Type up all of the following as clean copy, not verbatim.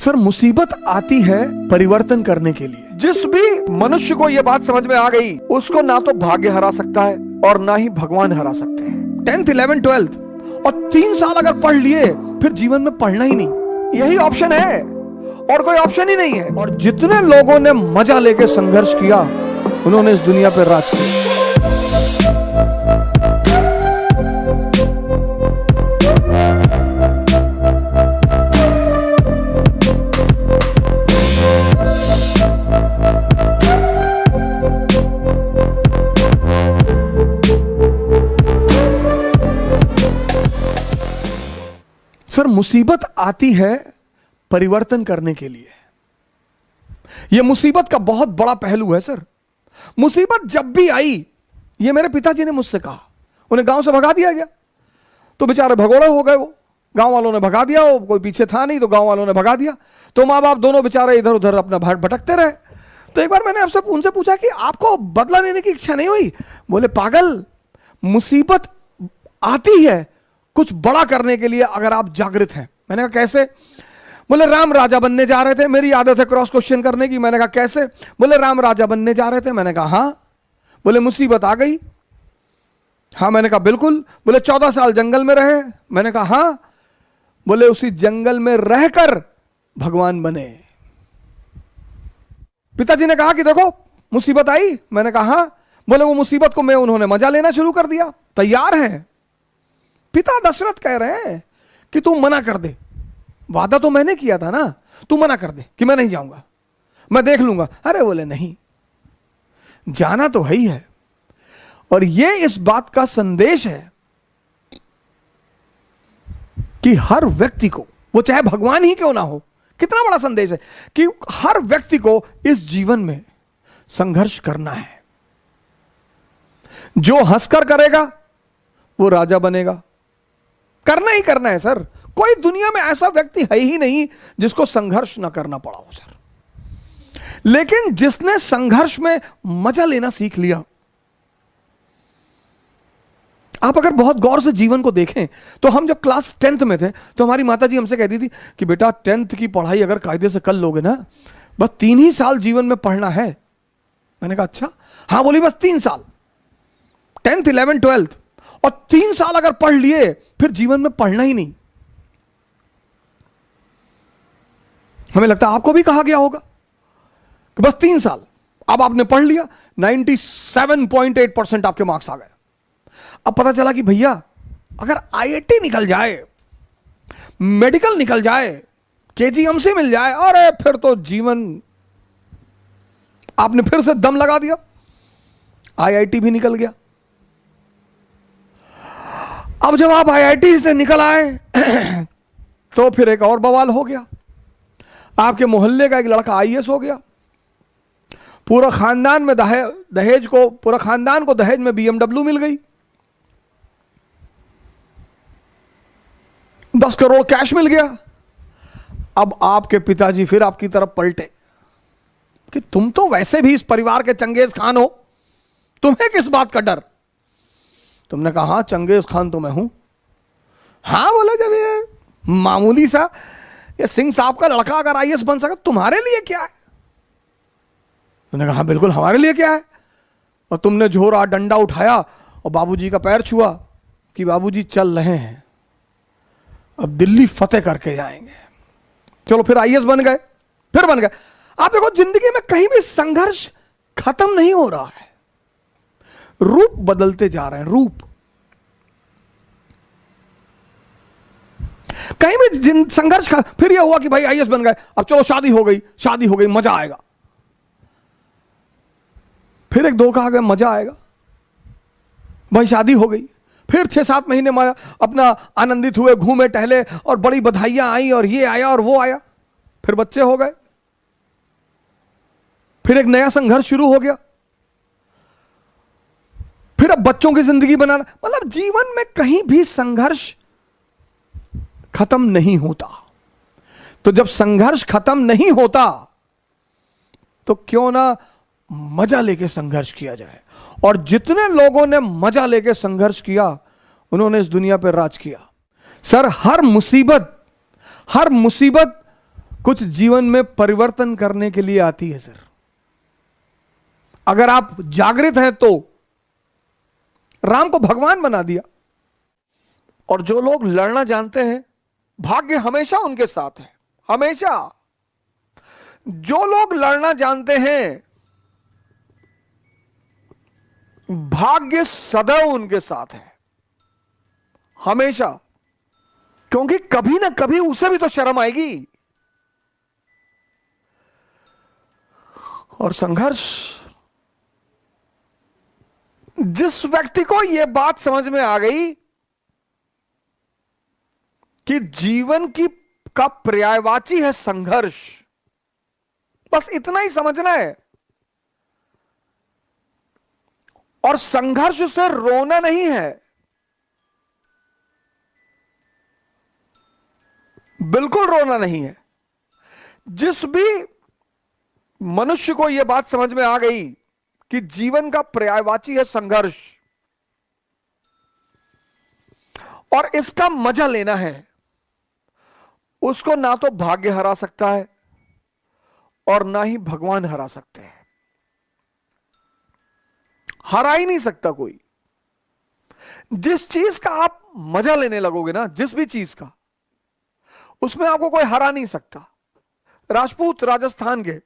Sir, मुसीबत आती है परिवर्तन करने के लिए। जिस भी मनुष्य को यह बात समझ में आ गई, उसको ना तो भाग्य हरा सकता है और ना ही भगवान हरा सकते हैं। 10th 11th 12th और 3 साल अगर पढ़ लिए, फिर जीवन में पढ़ना ही नहीं, यही ऑप्शन है और कोई ऑप्शन ही नहीं है। और जितने लोगों ने मजा लेके संघर्ष किया, उन्होंने इस दुनिया पर राज किया। सर, मुसीबत आती है परिवर्तन करने के लिए। यह मुसीबत का बहुत बड़ा पहलू है सर। मुसीबत जब भी आई, यह मेरे पिताजी ने मुझसे कहा, उन्हें गांव से भगा दिया गया तो बेचारे भगोड़े हो गए। वो गांव वालों ने भगा दिया, वो कोई पीछे था नहीं तो गांव वालों ने भगा दिया, तो माँ बाप दोनों बेचारे इधर उधर अपना भटकते रहे। तो एक बार मैंने आपसे उनसे पूछा कि आपको बदला लेने की इच्छा नहीं हुई? बोले, पागल, मुसीबत आती है कुछ बड़ा करने के लिए अगर आप जागृत हैं। मैंने कहा कैसे? बोले, राम राजा बनने जा रहे थे। मेरी आदत है क्रॉस क्वेश्चन करने की। मैंने कहा कैसे? बोले, राम राजा बनने जा रहे थे। मैंने कहा हाँ। बोले, मुसीबत आ गई? हाँ। मैंने कहा बिल्कुल। बोले, 14 साल जंगल में रहे? मैंने कहा हाँ। बोले, उसी जंगल में रहकर भगवान बने। पिताजी ने कहा कि देखो मुसीबत आई। मैंने कहा हाँ। बोले, वो मुसीबत को मैं उन्होंने मजा लेना शुरू कर दिया। तैयार है। पिता दशरथ कह रहे हैं कि तू मना कर दे, वादा तो मैंने किया था ना, तू मना कर दे कि मैं नहीं जाऊंगा, मैं देख लूंगा। अरे बोले, नहीं, जाना तो है ही है। और ये इस बात का संदेश है कि हर व्यक्ति को, वो चाहे भगवान ही क्यों ना हो, कितना बड़ा संदेश है कि हर व्यक्ति को इस जीवन में संघर्ष करना है। जो हंसकर करेगा वो राजा बनेगा। करना ही करना है सर। कोई दुनिया में ऐसा व्यक्ति है ही नहीं जिसको संघर्ष ना करना पड़ा हो सर। लेकिन जिसने संघर्ष में मजा लेना सीख लिया, आप अगर बहुत गौर से जीवन को देखें तो हम जब क्लास 10th में थे तो हमारी माताजी हमसे कहती थी कि बेटा 10th की पढ़ाई अगर कायदे से कर लोगे ना, बस 3 ही साल जीवन में पढ़ना है। मैंने कहा अच्छा? हाँ। बोली, बस 3 साल, 10th 11th 12th और 3 साल अगर पढ़ लिए, फिर जीवन में पढ़ना ही नहीं। हमें लगता है आपको भी कहा गया होगा कि बस 3 साल। अब आपने पढ़ लिया, 97.8% आपके मार्क्स आ गए। अब पता चला कि भैया अगर आईआईटी निकल जाए, मेडिकल निकल जाए, केजीएमसी मिल जाए, अरे फिर तो जीवन, आपने फिर से दम लगा दिया। आईआईटी भी निकल गया। अब जब आप आईआईटी से निकल आए तो फिर एक और बवाल हो गया। आपके मोहल्ले का एक लड़का आईएएस हो गया। पूरा खानदान में पूरा खानदान को दहेज में बीएमडब्ल्यू मिल गई। 10 करोड़ कैश मिल गया। अब आपके पिताजी फिर आपकी तरफ पलटे कि तुम तो वैसे भी इस परिवार के चंगेज खान हो, तुम्हें किस बात का डर? तुमने कहा हाँ, चंगेज खान तो मैं हूं। हाँ। बोले, जब ये मामूली सा ये सिंह साहब का लड़का अगर आईएएस बन सका, तुम्हारे लिए क्या है? तुमने कहा हाँ बिल्कुल, हमारे लिए क्या है? और तुमने झोरा डंडा उठाया और बाबूजी का पैर छुआ कि बाबूजी चल रहे हैं, अब दिल्ली फतेह करके जाएंगे। चलो, फिर आईएएस बन गए, फिर बन गए। आप देखो, जिंदगी में कहीं भी संघर्ष खत्म नहीं हो रहा है, रूप बदलते जा रहे हैं। रूप कहीं भी संघर्ष का। फिर यह हुआ कि भाई आईएएस बन गए, अब चलो शादी हो गई, मजा आएगा। फिर एक धोखा आ गया, मजा आएगा, भाई शादी हो गई। फिर 6-7 महीने में अपना आनंदित हुए, घूमे टहले और बड़ी बधाइयां आई और ये आया और वो आया। फिर बच्चे हो गए, फिर एक नया संघर्ष शुरू हो गया। फिर अब बच्चों की जिंदगी बनाना। मतलब जीवन में कहीं भी संघर्ष खत्म नहीं होता। तो जब संघर्ष खत्म नहीं होता तो क्यों ना मजा लेके संघर्ष किया जाए। और जितने लोगों ने मजा लेके संघर्ष किया, उन्होंने इस दुनिया पर राज किया। सर, हर मुसीबत कुछ जीवन में परिवर्तन करने के लिए आती है सर। अगर आप जागृत हैं तो राम को भगवान बना दिया। और जो लोग लड़ना जानते हैं, भाग्य हमेशा उनके साथ है, हमेशा। जो लोग लड़ना जानते हैं, भाग्य सदैव उनके साथ है, हमेशा। क्योंकि कभी ना कभी उसे भी तो शर्म आएगी। और संघर्ष, जिस व्यक्ति को यह बात समझ में आ गई कि जीवन की का पर्यायवाची है संघर्ष, बस इतना ही समझना है। और संघर्ष से रोना नहीं है, बिल्कुल रोना नहीं है। जिस भी मनुष्य को यह बात समझ में आ गई कि जीवन का पर्यायवाची है संघर्ष और इसका मजा लेना है, उसको ना तो भाग्य हरा सकता है और ना ही भगवान हरा सकते हैं। हरा ही नहीं सकता कोई। जिस चीज का आप मजा लेने लगोगे ना, जिस भी चीज का, उसमें आपको कोई हरा नहीं सकता। राजपूत राजस्थान के,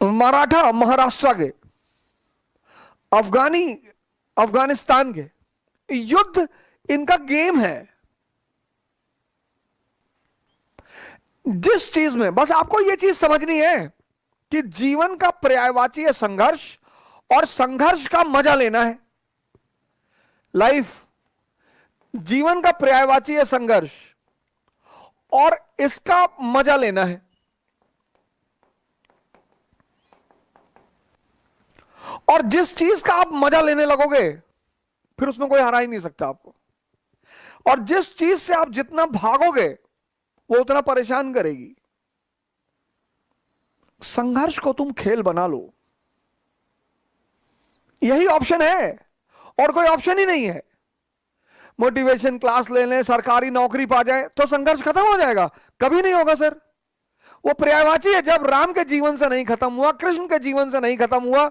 मराठा महाराष्ट्र के, अफगानी अफगानिस्तान के, युद्ध इनका गेम है। जिस चीज में, बस आपको यह चीज समझनी है कि जीवन का पर्यायवाची है संघर्ष और संघर्ष का मजा लेना है। लाइफ, जीवन का पर्यायवाची है संघर्ष और इसका मजा लेना है। और जिस चीज का आप मजा लेने लगोगे, फिर उसमें कोई हरा ही नहीं सकता आपको। और जिस चीज से आप जितना भागोगे, वो उतना परेशान करेगी। संघर्ष को तुम खेल बना लो, यही ऑप्शन है, और कोई ऑप्शन ही नहीं है। मोटिवेशन क्लास ले लें, सरकारी नौकरी पा जाए तो संघर्ष खत्म हो जाएगा? कभी नहीं होगा सर। वो पर्यायवाची है। जब राम के जीवन से नहीं खत्म हुआ, कृष्ण के जीवन से नहीं खत्म हुआ,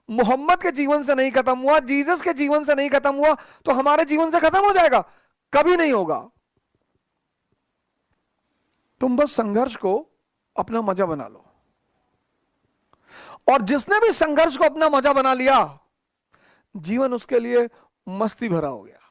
मोहम्मद के जीवन से नहीं खत्म हुआ, जीसस के जीवन से नहीं खत्म हुआ, तो हमारे जीवन से खत्म हो जाएगा? कभी नहीं होगा। तुम बस संघर्ष को अपना मजा बना लो। और जिसने भी संघर्ष को अपना मजा बना लिया, जीवन उसके लिए मस्ती भरा हो गया।